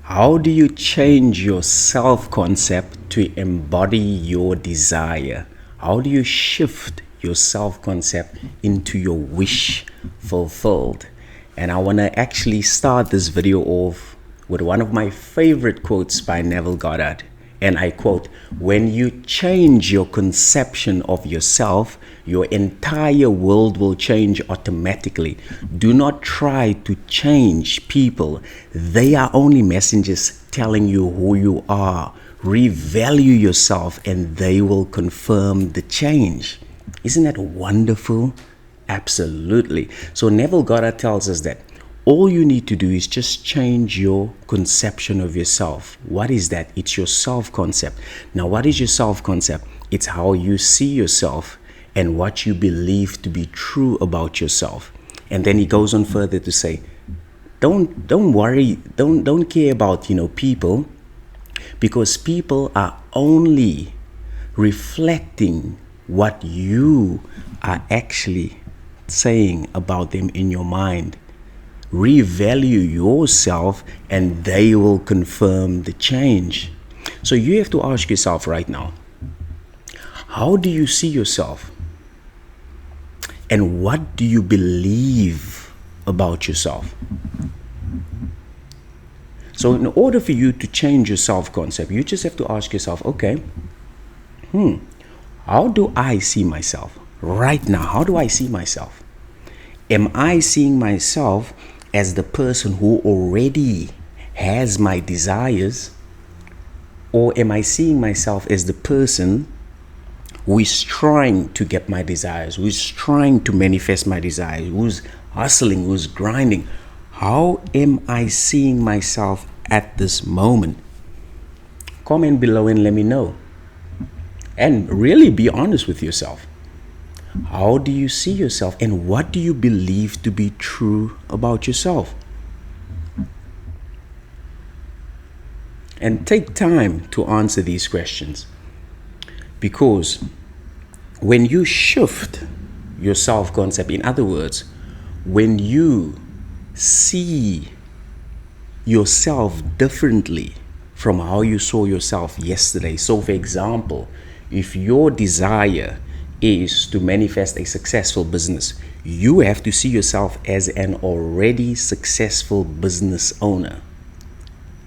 How do you change your self-concept to embody your desire? How do you shift your self-concept into your wish fulfilled? And I want to actually start this video off with one of my favorite quotes by Neville Goddard. And I quote, "When you change your conception of yourself, your entire world will change automatically. Do not try to change people. They are only messengers telling you who you are. Revalue yourself and they will confirm the change." Isn't that wonderful? Absolutely. So Neville Goddard tells us that all you need to do is just change your conception of yourself. What is that? It's your self-concept. Now, what is your self-concept? It's how you see yourself and what you believe to be true about yourself. And then he goes on further to say, don't worry, don't care about, people, because people are only reflecting what you are actually saying about them in your mind. Revalue yourself and they will confirm the change. So you have to ask yourself right now, how do you see yourself? And what do you believe about yourself? So in order for you to change your self-concept, you just have to ask yourself, okay, how do I see myself right now? How do I see myself? Am I seeing myself as the person who already has my desires? Or am I seeing myself as the person who is trying to get my desires, who is trying to manifest my desires, who's hustling, who's grinding? How am I seeing myself at this moment? Comment below and let me know. And really be honest with yourself. How do you see yourself and what do you believe to be true about yourself? And take time to answer these questions, because when you shift your self-concept, in other words, when you see yourself differently from how you saw yourself yesterday. So for example, if your desire is to manifest a successful business, you have to see yourself as an already successful business owner.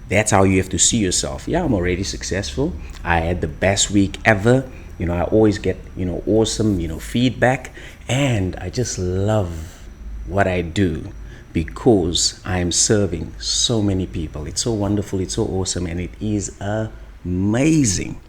That's how you have to see yourself. Yeah, I'm already successful. I had the best week ever. I always get, awesome, feedback. And I just love what I do because I'm serving so many people. It's so wonderful. It's so awesome. And it is amazing.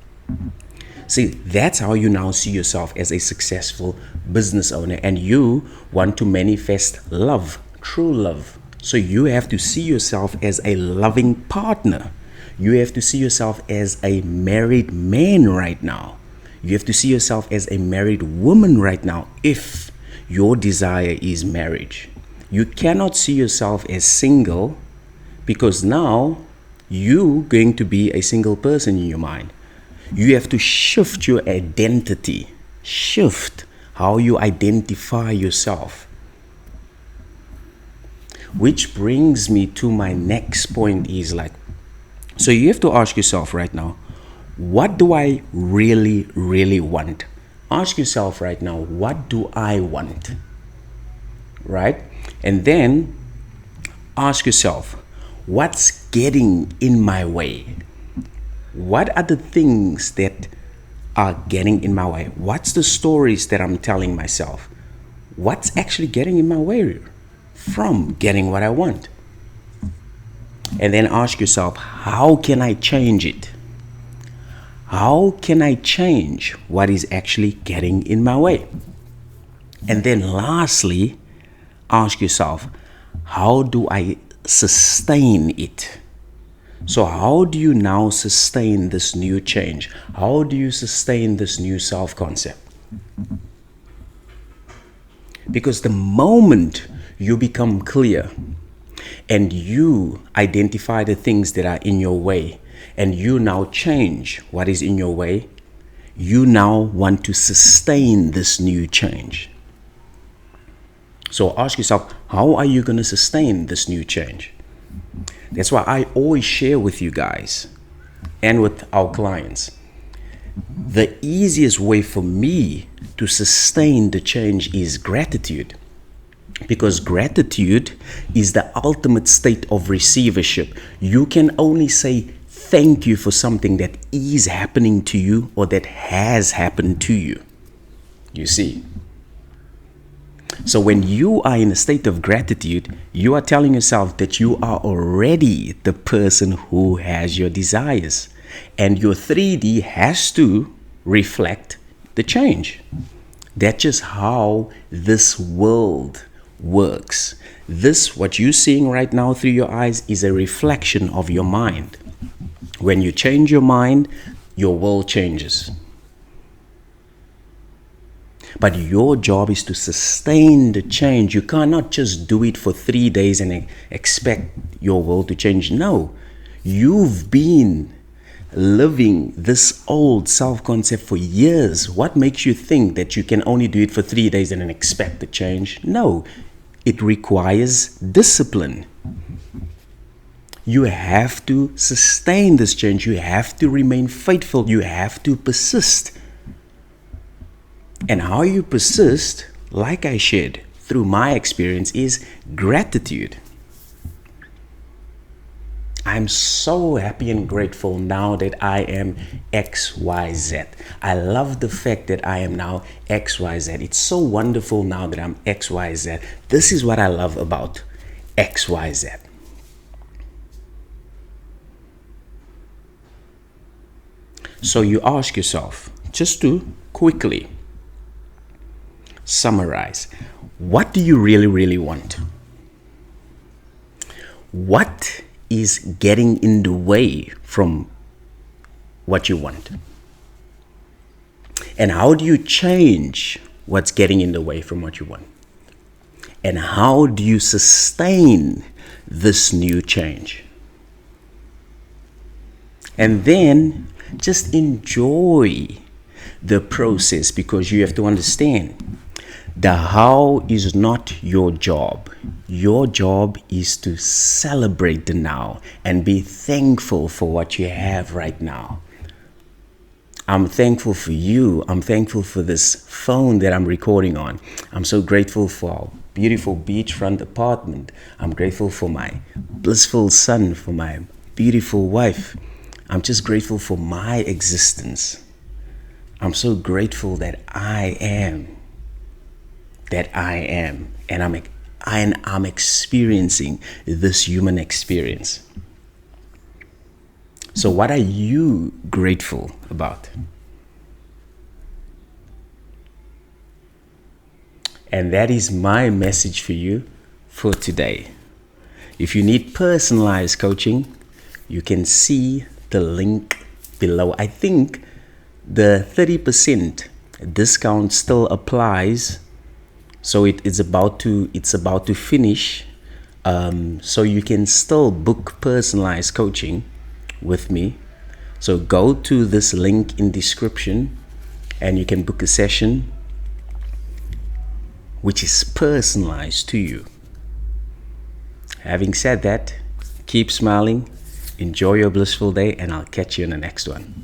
See, that's how you now see yourself as a successful business owner, and you want to manifest love, true love. So you have to see yourself as a loving partner. You have to see yourself as a married man right now. You have to see yourself as a married woman right now if your desire is marriage. You cannot see yourself as single because now you're going to be a single person in your mind. You have to shift your identity, shift how you identify yourself. Which brings me to my next point is so you have to ask yourself right now, what do I really, really want? Ask yourself right now, what do I want? Right? And then ask yourself, what's getting in my way? What are the things that are getting in my way? What's the stories that I'm telling myself? What's actually getting in my way from getting what I want? And then ask yourself, how can I change it? How can I change what is actually getting in my way? And then lastly, ask yourself, how do I sustain it? So how do you now sustain this new change? How do you sustain this new self-concept? Because the moment you become clear and you identify the things that are in your way and you now change what is in your way, you now want to sustain this new change. So ask yourself, how are you going to sustain this new change? That's why I always share with you guys and with our clients. The easiest way for me to sustain the change is gratitude. Because gratitude is the ultimate state of receivership. You can only say thank you for something that is happening to you or that has happened to you. You see? So when you are in a state of gratitude, you are telling yourself that you are already the person who has your desires. And your 3D has to reflect the change. That's just how this world works. This, what you're seeing right now through your eyes, is a reflection of your mind. When you change your mind, your world changes. But your job is to sustain the change. You cannot just do it for 3 days and expect your world to change. No, you've been living this old self-concept for years. What makes you think that you can only do it for 3 days and then expect the change? No, it requires discipline. You have to sustain this change. You have to remain faithful. You have to persist. And how you persist, like I shared through my experience, is gratitude. I'm so happy and grateful now that I am XYZ. I love the fact that I am now XYZ. It's so wonderful now that I'm XYZ. This is what I love about XYZ. So you ask yourself, just to quickly summarize, what do you really want? What is getting in the way from what you want? And how do you change what's getting in the way from what you want? And how do you sustain this new change? And then just enjoy the process, because you have to understand the how is not your job. Your job is to celebrate the now and be thankful for what you have right now. I'm thankful for you. I'm thankful for this phone that I'm recording on. I'm so grateful for our beautiful beachfront apartment. I'm grateful for my blissful son, for my beautiful wife. I'm just grateful for my existence. I'm so grateful that I am. And I'm experiencing this human experience. So what are you grateful about? And that is my message for you for today. If you need personalized coaching, you can see the link below. I think the 30% discount still applies. So it's about to finish. So you can still book personalized coaching with me. So go to this link in description and you can book a session which is personalized to you. Having said that, keep smiling, enjoy your blissful day, and I'll catch you in the next one.